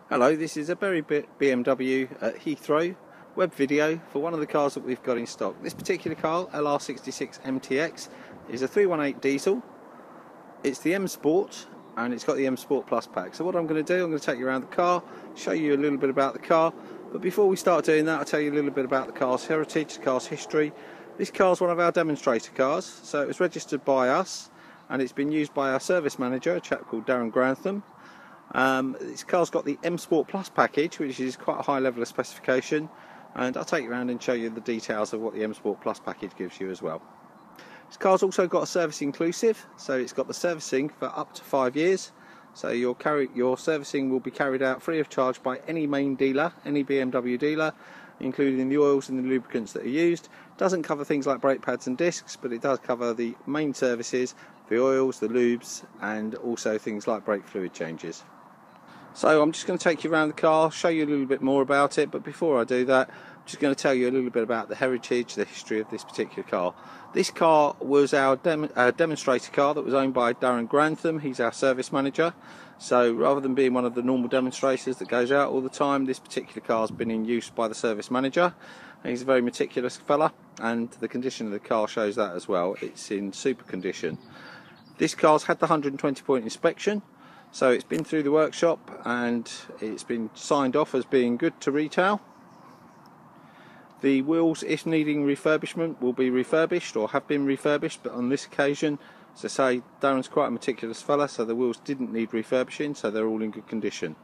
Hello, this is a Berry BMW at Heathrow web video for one of the cars that we've got in stock. This particular car, LR66 MTX, is a 318 diesel. It's the M Sport and it's got the M Sport Plus pack. So what I'm going to do, I'm going to take you around the car, show you a little bit about the car. But before we start doing that, I'll tell you a little bit about the car's heritage, the car's history. This car's one of our demonstrator cars, so it was registered by us and it's been used by our service manager, a chap called Darren Grantham. This car's got the M Sport Plus package, which is quite a high level of specification, and I'll take you around and show you the details of what the M Sport Plus package gives you as well. This car's also got a service inclusive, so it's got the servicing for up to 5 years. So your servicing will be carried out free of charge by any main dealer, any BMW dealer, including the oils and the lubricants that are used. It doesn't cover things like brake pads and discs, but it does cover the main services, the oils, the lubes, and also things like brake fluid changes. So I'm just going to take you around the car, show you a little bit more about it, but before I do that, I'm just going to tell you a little bit about the heritage, the history of this particular car. This car was our demonstrator car that was owned by Darren Grantham. He's our service manager. So rather than being one of the normal demonstrators that goes out all the time, this particular car's been in use by the service manager. He's a very meticulous fella, and the condition of the car shows that as well. It's in super condition. This car's had the 120-point inspection. So it's been through the workshop and it's been signed off as being good to retail. The wheels, if needing refurbishment, will be refurbished or have been refurbished, but on this occasion, as I say, Darren's quite a meticulous fella, so the wheels didn't need refurbishing, so they're all in good condition.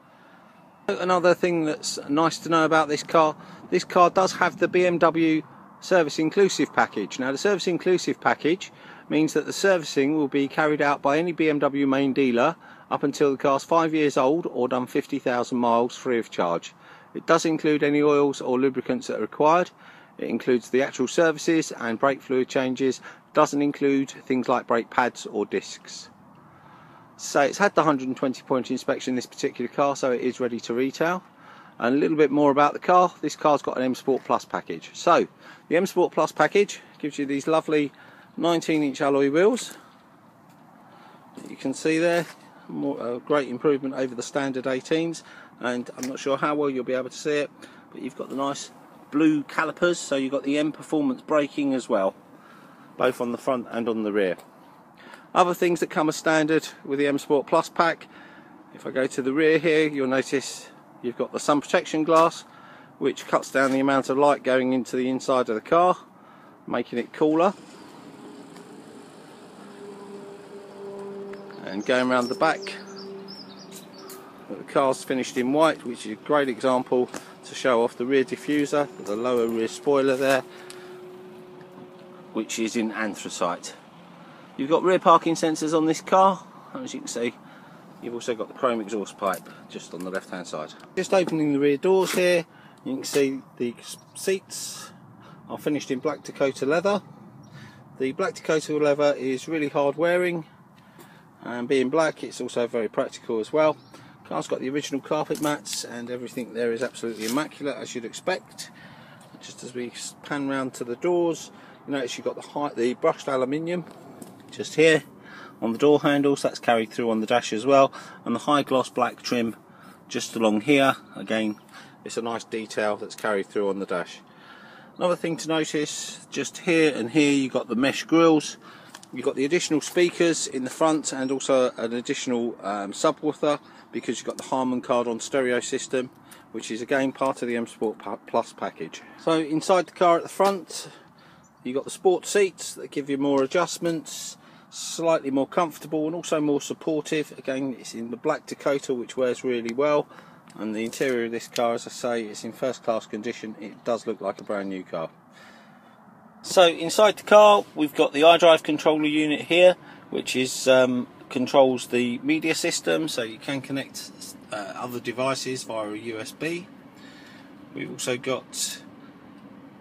Another thing that's nice to know about this car does have the BMW service inclusive package. Now the service inclusive package means that the servicing will be carried out by any BMW main dealer up until the car's 5 years old or done 50,000 miles free of charge. It does include any oils or lubricants that are required. It includes the actual services and brake fluid changes. It doesn't include things like brake pads or discs. So it's had the 120-point inspection, this particular car, so it is ready to retail. And a little bit more about the car. This car's got an M Sport Plus package. So the M Sport Plus package gives you these lovely 19-inch alloy wheels that you can see there. A great improvement over the standard 18s, and I'm not sure how well you'll be able to see it, but you've got the nice blue calipers, so you've got the M Performance braking as well, both on the front and on the rear. Other things that come as standard with the M Sport Plus pack, if I go to the rear here, you'll notice you've got the sun protection glass, which cuts down the amount of light going into the inside of the car, making it cooler. And going around the back, the car's finished in white, which is a great example to show off the rear diffuser, the lower rear spoiler there, which is in anthracite. You've got rear parking sensors on this car, and as you can see, you've also got the chrome exhaust pipe just on the left hand side. Just opening the rear doors here, you can see the seats are finished in Black Dakota Leather. The Black Dakota Leather is really hard wearing, and being black, it's also very practical as well. Car's got the original carpet mats, and everything there is absolutely immaculate, as you'd expect. Just as we pan round to the doors, you notice you've got the brushed aluminium just here on the door handles. That's carried through on the dash as well, and the high gloss black trim just along here. Again, it's a nice detail that's carried through on the dash. Another thing to notice, just here and here, you've got the mesh grills. You've got the additional speakers in the front, and also an additional subwoofer, because you've got the Harman Kardon stereo system, which is again part of the M Sport Plus package. So inside the car at the front, you've got the sport seats that give you more adjustments, slightly more comfortable and also more supportive. Again, it's in the Black Dakota, which wears really well, and the interior of this car, as I say, is in first class condition. It does look like a brand new car. So inside the car, we've got the iDrive controller unit here, which is controls the media system, so you can connect other devices via a USB. We've also got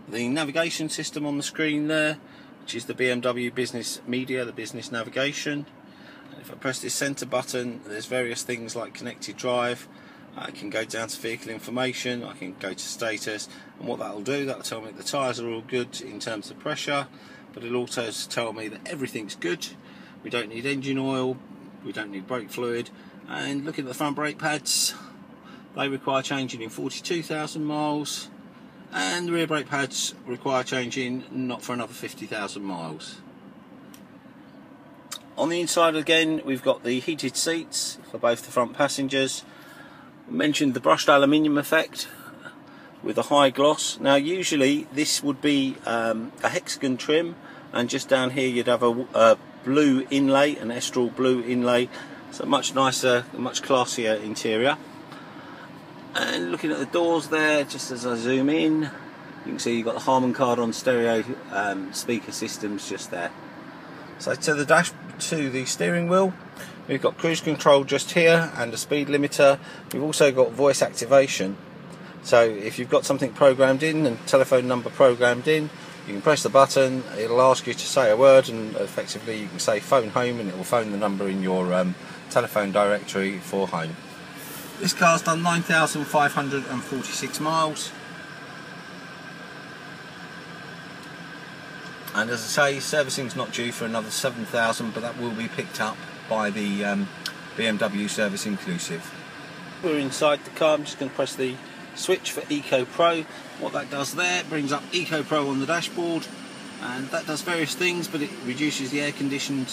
the navigation system on the screen there, which is the BMW Business Media, the business navigation. And if I press this center button, there's various things like connected drive. I can go down to vehicle information, I can go to status, and what that'll do, that'll tell me that the tyres are all good in terms of pressure, but it'll also tell me that everything's good. We don't need engine oil, we don't need brake fluid, and looking at the front brake pads, They require changing in 42,000 miles, and the rear brake pads require changing not for another 50,000 miles. On the inside again, we've got the heated seats for both the front passengers. I mentioned the brushed aluminium effect with a high gloss. Now usually this would be a hexagon trim, and just down here you'd have a blue inlay, an Estral blue inlay. So much nicer, much classier interior. And looking at the doors there, just as I zoom in, you can see you've got the Harman Kardon stereo speaker systems just there. So to the steering wheel, we've got cruise control just here and a speed limiter. We've also got voice activation. So if you've got something programmed in and telephone number programmed in, you can press the button, it'll ask you to say a word, and effectively you can say phone home and it will phone the number in your telephone directory for home. This car's done 9,546 miles, and as I say, servicing's not due for another 7,000, but that will be picked up by the BMW service inclusive. We're inside the car. I'm just going to press the switch for Ecopro. What that does there, brings up Ecopro on the dashboard, and that does various things, but it reduces the air conditioning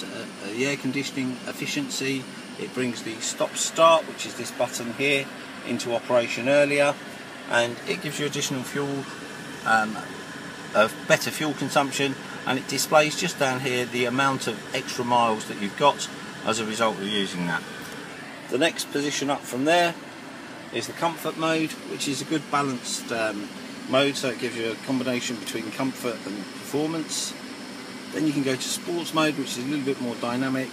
efficiency. It brings the stop start, which is this button here, into operation earlier, and it gives you additional fuel, better fuel consumption, and it displays just down here the amount of extra miles that you've got as a result of using that. The next position up from there is the comfort mode, which is a good balanced mode, so it gives you a combination between comfort and performance. Then you can go to sports mode, which is a little bit more dynamic,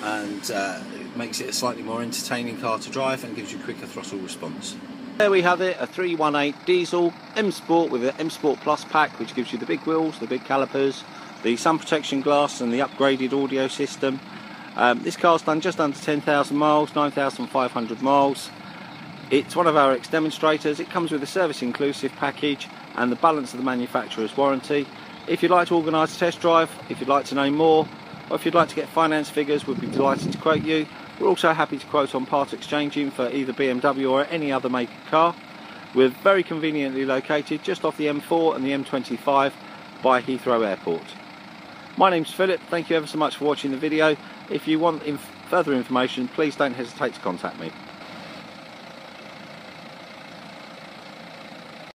and it makes it a slightly more entertaining car to drive and gives you quicker throttle response. There we have it, a 318 diesel M Sport with an M Sport Plus pack, which gives you the big wheels, the big calipers, the sun protection glass and the upgraded audio system. This car's done just under 10,000 miles, 9,500 miles. It's one of our ex-demonstrators. It comes with a service inclusive package and the balance of the manufacturer's warranty. If you'd like to organise a test drive, if you'd like to know more, or if you'd like to get finance figures, we'd be delighted to quote you. We're also happy to quote on part exchanging for either BMW or any other make of car. We're very conveniently located just off the M4 and the M25 by Heathrow Airport. My name's Philip. Thank you ever so much for watching the video. If you want further information, please don't hesitate to contact me.